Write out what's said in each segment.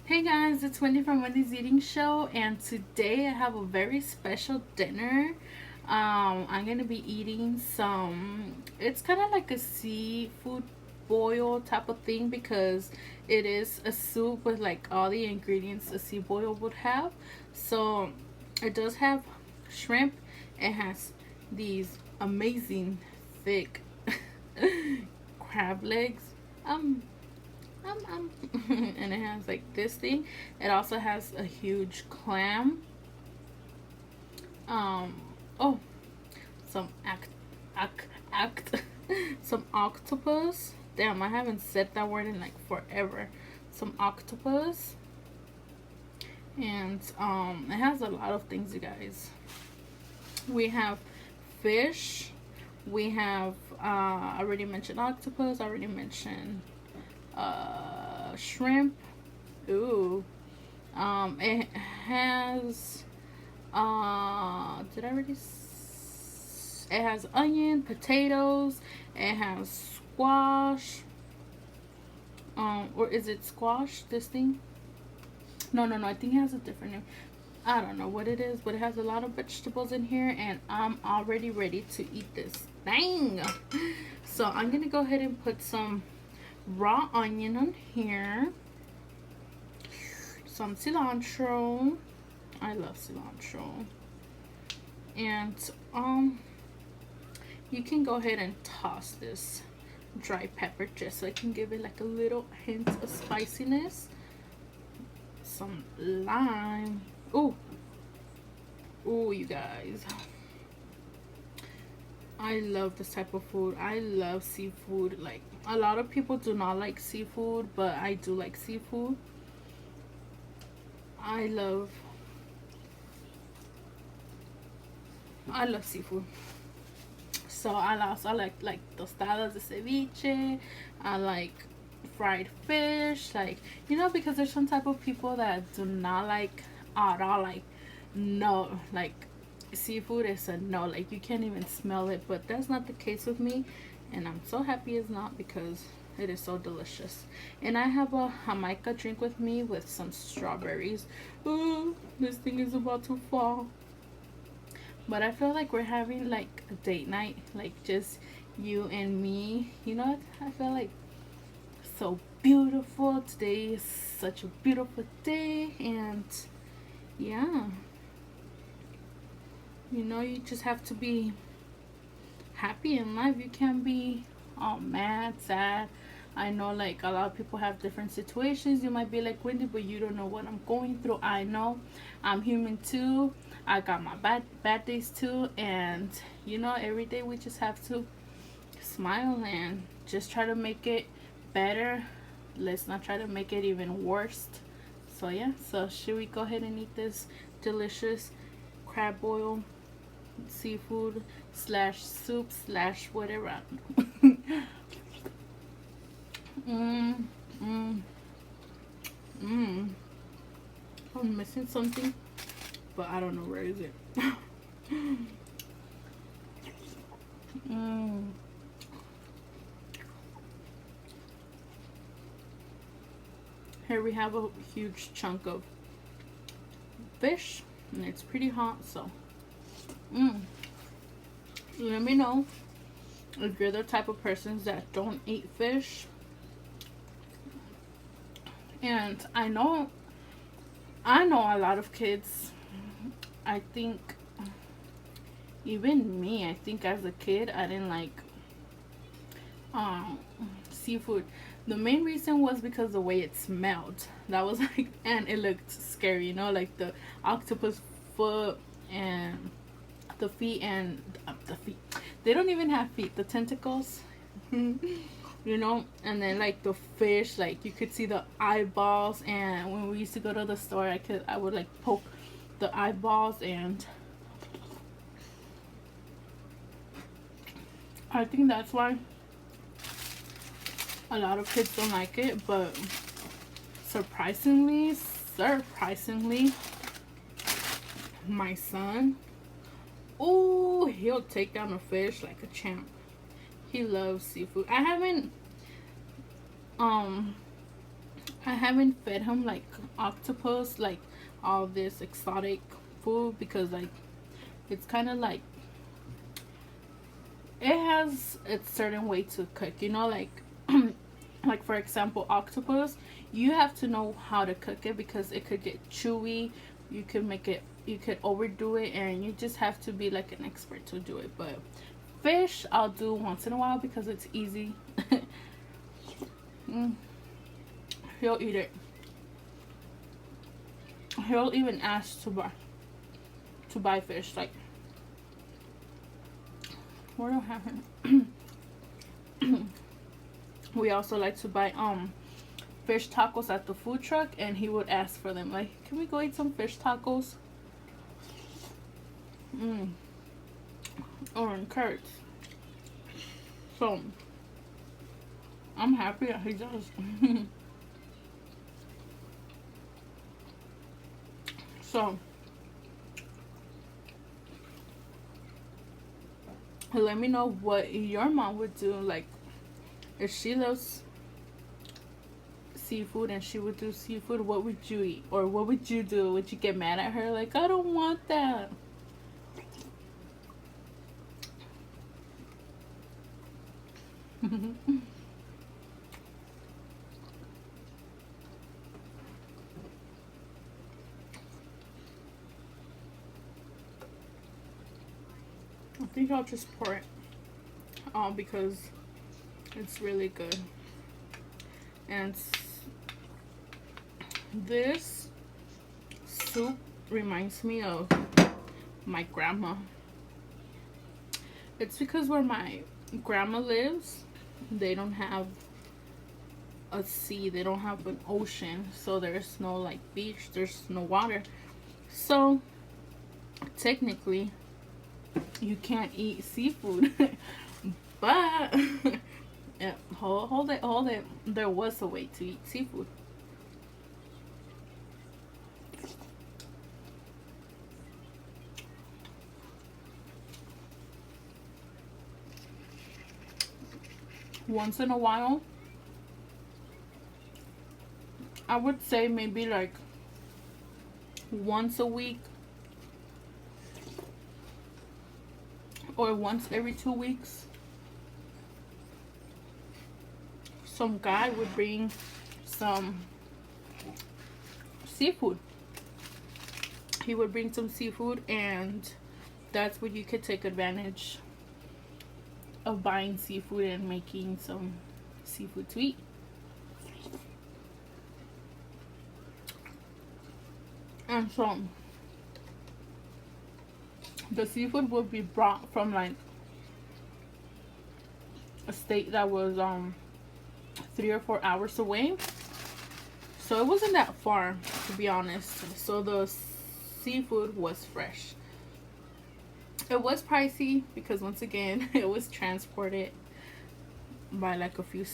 Hey guys, it's Wendy from Wendy's Eating Show, and today I have a very special dinner. I'm gonna be eating some. It's kind of like a seafood boil type of thing because it is a soup with like all the ingredients a sea boil would have. So it does have shrimp. It has these amazing thick crab legs. Um, and it has like this thing. It also has a huge clam. Um, oh, some act, some octopus. Damn, I haven't said that word in like forever. Some octopus, and it has a lot of things, you guys. We have fish. We have I already mentioned octopus. I already mentioned shrimp. Ooh. It has did I already it has onion, potatoes, it has squash. Or is it squash, this thing? No, I think it has a different name. I don't know what it is, but it has a lot of vegetables in here, and I'm already ready to eat this thing. So I'm gonna go ahead and put some raw onion on here, some cilantro. I love cilantro. And you can go ahead and toss this dry pepper just so it can give it like a little hint of spiciness. Some lime. Ooh, you guys, I love this type of food. I love seafood. Like, a lot of people do not like seafood, but I do like seafood. I love seafood. So I also like tostadas de ceviche. I like fried fish. Like, because there's some type of people that do not like at all. Like, no, like seafood is a no. Like, you can't even smell it. But that's not the case with me, and I'm so happy it's not because it is so delicious. And I have a Jamaica drink with me with some strawberries. Ooh, this thing is about to fall. But I feel like we're having like a date night, like just you and me. You know what? I feel like so beautiful. Today is such a beautiful day, and yeah, you just have to be happy in life. You can't be all mad, sad. I know like a lot of people have different situations. You might be like, Wendy, but you don't know what I'm going through. I know. I'm human too. I got my bad days too, and every day we just have to smile and just try to make it better. Let's not try to make it even worse. So yeah, so should we go ahead and eat this delicious crab boil seafood slash soup slash whatever? mm, mm, mm. I'm missing something, but I don't know where is it. mm. Here we have a huge chunk of fish, and it's pretty hot, so let me know if you're the type of persons that don't eat fish. And I know a lot of kids. I think even me, I think as a kid I didn't like seafood. The main reason was because the way it smelled. That was like, and it looked scary, like the octopus foot and the feet, and the feet. They don't even have feet, the tentacles. And then like the fish, like you could see the eyeballs, and when we used to go to the store, I would like poke the eyeballs, and I think that's why a lot of kids don't like it. But surprisingly, my son, oh, he'll take down a fish like a champ. He loves seafood. I I haven't fed him like octopus, like all this exotic food, because like it's kind of like it has a certain way to cook, you know, like like for example octopus, you have to know how to cook it because it could get chewy. You could make it, you could overdo it, and you just have to be like an expert to do it. But fish I'll do once in a while because it's easy. mm, he'll eat it. He'll even ask to buy fish, like where do I have him? We also like to buy fish tacos at the food truck, and he would ask for them, like, can we go eat some fish tacos? Or in Kurt's. So I'm happy that he does. So let me know what your mom would do, like if she loves seafood and she would do seafood, what would you eat? Or what would you do? Would you get mad at her like, I don't want that? I think I'll just pour it on because it's really good. And this soup reminds me of my grandma. It's because where my grandma lives, they don't have a sea, they don't have an ocean, so there's no like beach, there's no water. So technically you can't eat seafood. But yeah, hold it. There was a way to eat seafood. Once in a while, I would say maybe like once a week or once every 2 weeks, some guy would bring some seafood. He would bring some seafood, and that's where you could take advantage of buying seafood and making some seafood to eat. And so the seafood would be brought from like a state that was 3 or 4 hours away, so it wasn't that far, to be honest. So the seafood was fresh. It was pricey because once again it was transported by like a few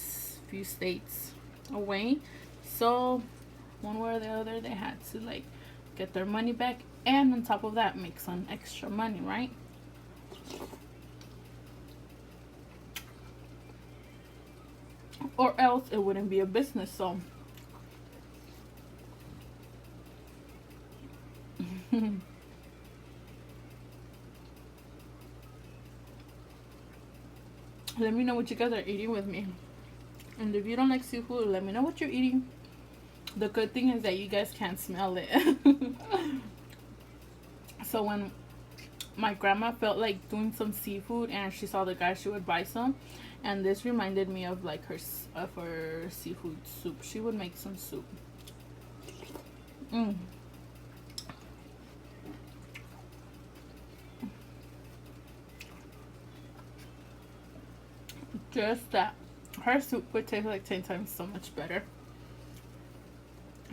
states away, so one way or the other they had to like get their money back, and on top of that make some extra money, right? Or else it wouldn't be a business. So let me know what you guys are eating with me, and if you don't like seafood, let me know what you're eating. The good thing is that you guys can't smell it. So when my grandma felt like doing some seafood and she saw the guy, she would buy some, and this reminded me of like her seafood soup. She would make some soup. Just that her soup would taste like 10 times so much better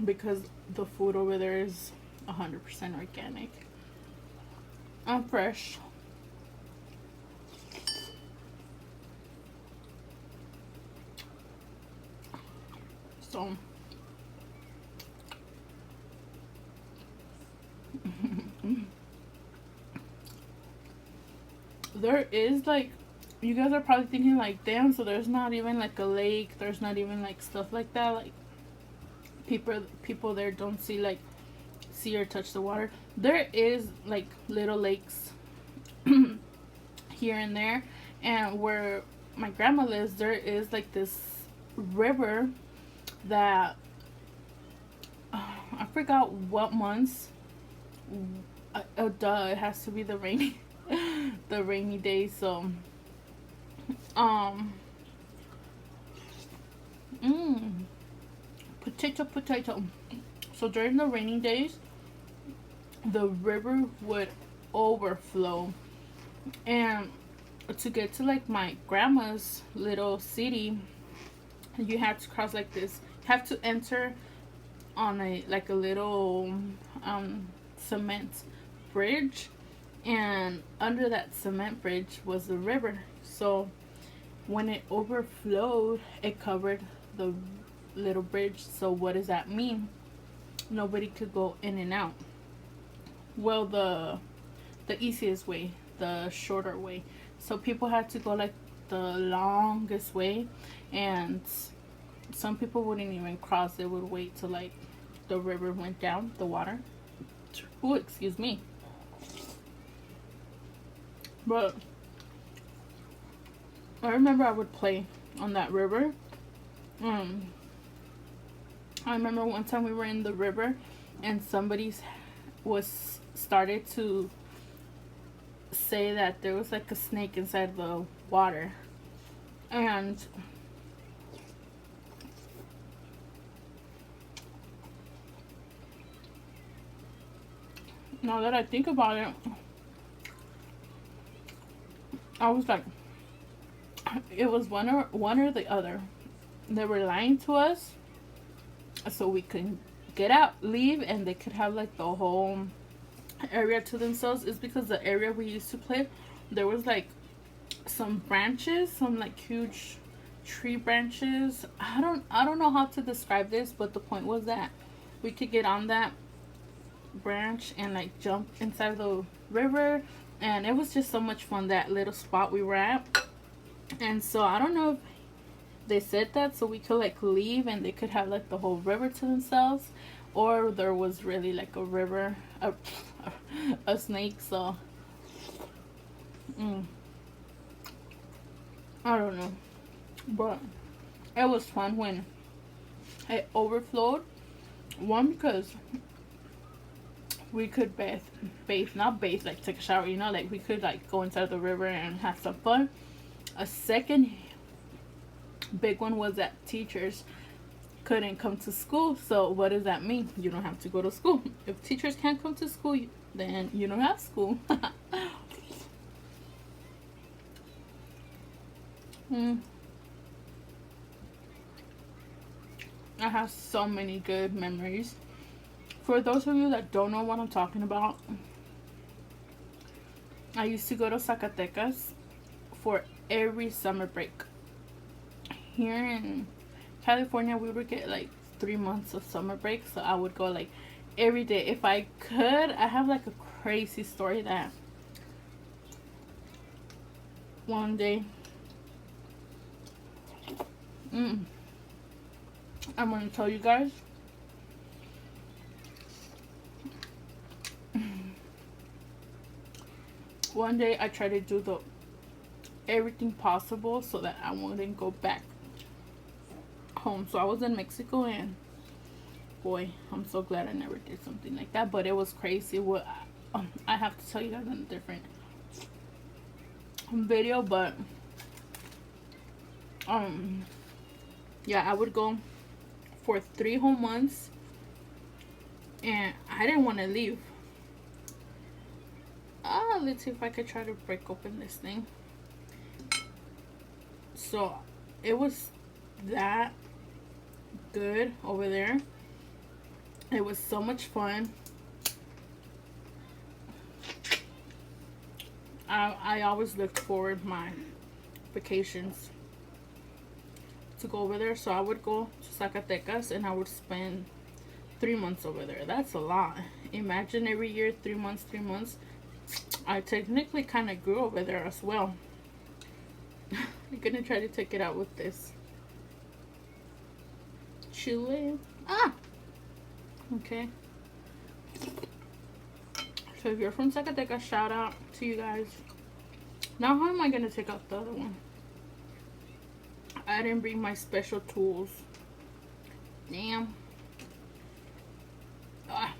because the food over there is 100% organic and fresh. So there is like, you guys are probably thinking like, damn, so there's not even like a lake, there's not even like stuff like that. Like people there don't see or touch the water. There is like little lakes here and there, and where my grandma lives, there is like this river that I forgot what months. Oh duh, it has to be the rainy the rainy days. So um mm, potato. So during the rainy days, the river would overflow, and to get to like my grandma's little city, you had to cross like this. You have to enter on a like a little cement bridge, and under that cement bridge was the river. So when it overflowed, it covered the little bridge. So what does that mean? Nobody could go in and out. Well, the easiest way, the shorter way. So people had to go like the longest way, and some people wouldn't even cross. They would wait till like the river went down, the water. Oh, excuse me. But I remember I would play on that river. I remember one time we were in the river, and somebody was started to say that there was like a snake inside the water, and now that I think about it, I was like, it was one or the other. They were lying to us so we could get out, leave, and they could have like the whole area to themselves. Is because the area we used to play, there was like some branches, some like huge tree branches. I don't know how to describe this, but the point was that we could get on that branch and like jump inside the river, and it was just so much fun, that little spot we were at. And so I don't know if they said that so we could like leave and they could have like the whole river to themselves, or there was really like a river, a snake. So I don't know, but it was fun when it overflowed. One, because we could not bathe, like take a shower, you know, like we could like go inside the river and have some fun. A second big one was that teachers couldn't come to school. So what does that mean? You don't have to go to school. If teachers can't come to school, then you don't have school. I have so many good memories. For those of you that don't know what I'm talking about, I used to go to Zacatecas for every summer break. Here in California, we would get like 3 months of summer break, so I would go like every day if I could. I have like a crazy story that one day I'm gonna tell you guys. One day I tried to do everything possible so that I wouldn't go back home. So I was in Mexico, and boy, I'm so glad I never did something like that. But it was crazy. What I have to tell you guys in a different video. But yeah, I would go for 3 whole months, and I didn't want to leave. Let's see if I could try to break open this thing. So it was that good over there. It was so much fun. I always looked forward my vacations to go over there. So I would go to Zacatecas and I would spend 3 months over there. That's a lot. Imagine every year 3 months, 3 months. I technically kind of grew over there as well. I'm gonna try to take it out with this Chile. Okay. So if you're from Zacatecas, shout out to you guys. Now how am I gonna take out the other one? I didn't bring my special tools. Damn. Ah.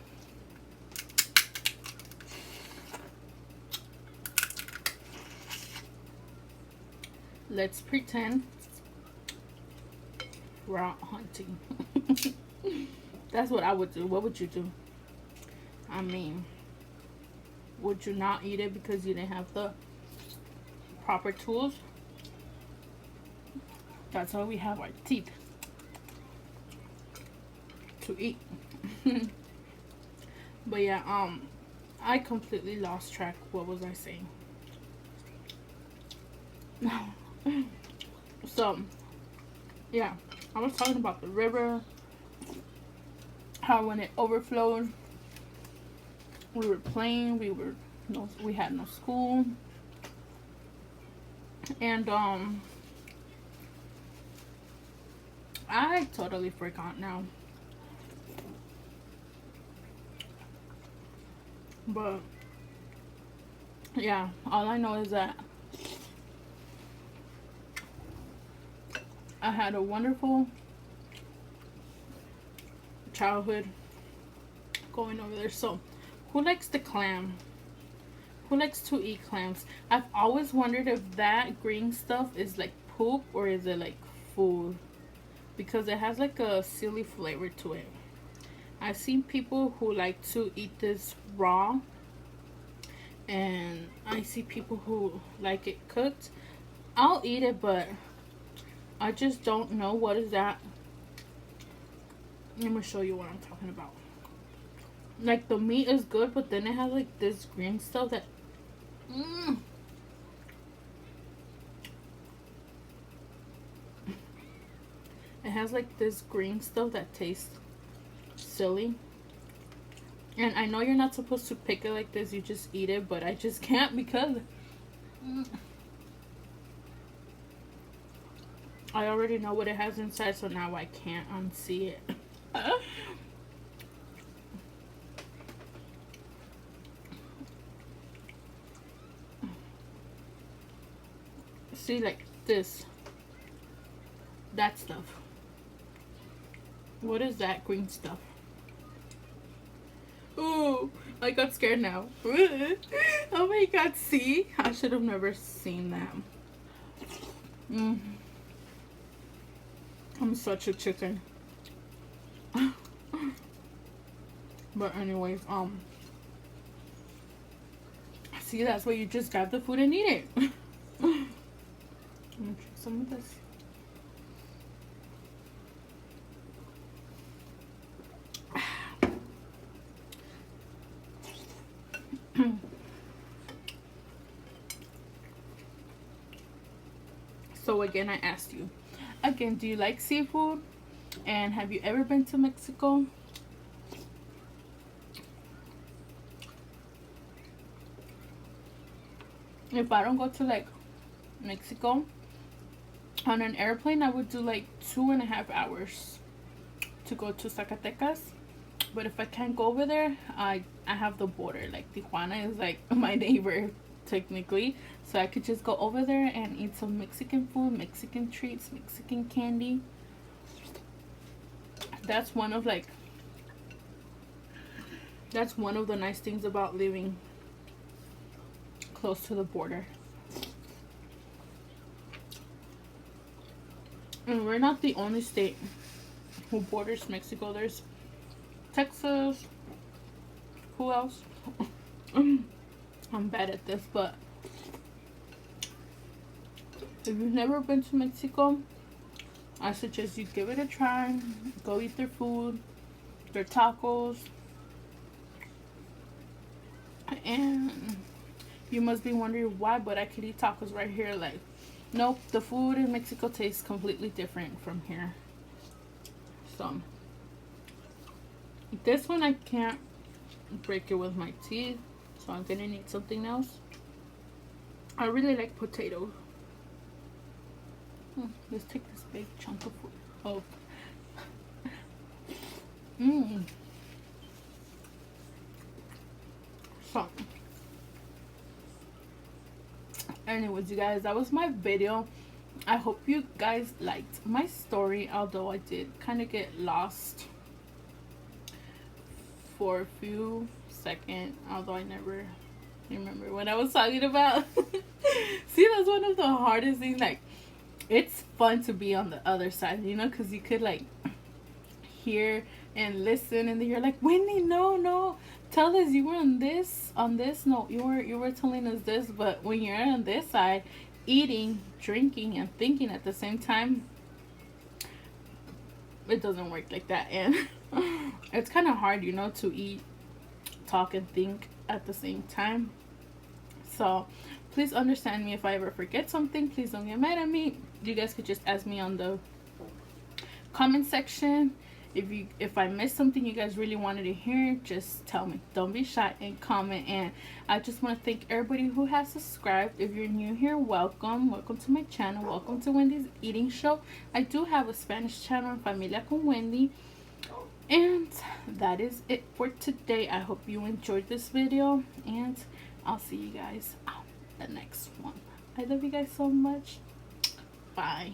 Let's pretend we're out hunting. That's what I would do. What would you do? I mean, would you not eat it because you didn't have the proper tools? That's why we have our teeth to eat. But yeah, I completely lost track. What was I saying? So yeah, I was talking about the river, how when it overflowed, we were playing, we had no school, and I totally forgot now. But yeah, all I know is that I had a wonderful childhood going over there. So who likes the clam? Who likes to eat clams? I've always wondered if that green stuff is like poop or is it like food, because it has like a silly flavor to it. I've seen people who like to eat this raw, and I see people who like it cooked. I'll eat it, but I just don't know what is that. Let me show you what I'm talking about. Like the meat is good, but then it has like this green stuff that it has like this green stuff that tastes silly. And I know you're not supposed to pick it like this, you just eat it, but I just can't because I already know what it has inside, so now I can't unsee it. See, like this, that stuff. What is that green stuff? Ooh, I got scared now. Oh my god, see? I should have never seen that. I'm such a chicken. But anyways, see, that's why you just grab the food and eat it. I'm gonna try some of this. So again, I asked you again, do you like seafood, and have you ever been to Mexico? If I don't go to like Mexico on an airplane, I would do like 2.5 hours to go to Zacatecas. But if I can't go over there, I have the border. Like Tijuana is like my neighbor technically, so I could just go over there and eat some Mexican food, Mexican treats, Mexican candy. That's one of the nice things about living close to the border. And we're not the only state who borders Mexico. There's Texas. Who else? I'm bad at this, but if you've never been to Mexico, I suggest you give it a try. Go eat their food, their tacos. And you must be wondering why, but I could eat tacos right here. Like, nope, the food in Mexico tastes completely different from here. So this one I can't break it with my teeth, so I'm gonna need something else. I really like potatoes. Let's take this big chunk of food. Oh. So anyways, you guys, that was my video. I hope you guys liked my story, although I did kind of get lost for a few seconds, although I never remember what I was talking about. See, that's one of the hardest things. Like, it's fun to be on the other side, you know, because you could like hear and listen, and then you're like, Wendy, no, tell us you were on this, no, you were telling us this. But when you're on this side, eating, drinking, and thinking at the same time, it doesn't work like that. And it's kind of hard, you know, to eat, talk, and think at the same time. So please understand me if I ever forget something. Please don't get mad at me. You guys could just ask me on the comment section. If I missed something you guys really wanted to hear, just tell me. Don't be shy and comment. And I just want to thank everybody who has subscribed. If you're new here, welcome to my channel. Welcome to Wendy's Eating Show. I do have a Spanish channel, Familia con Wendy. And that is it for today. I hope you enjoyed this video, and I'll see you guys on the next one. I love you guys so much. Bye.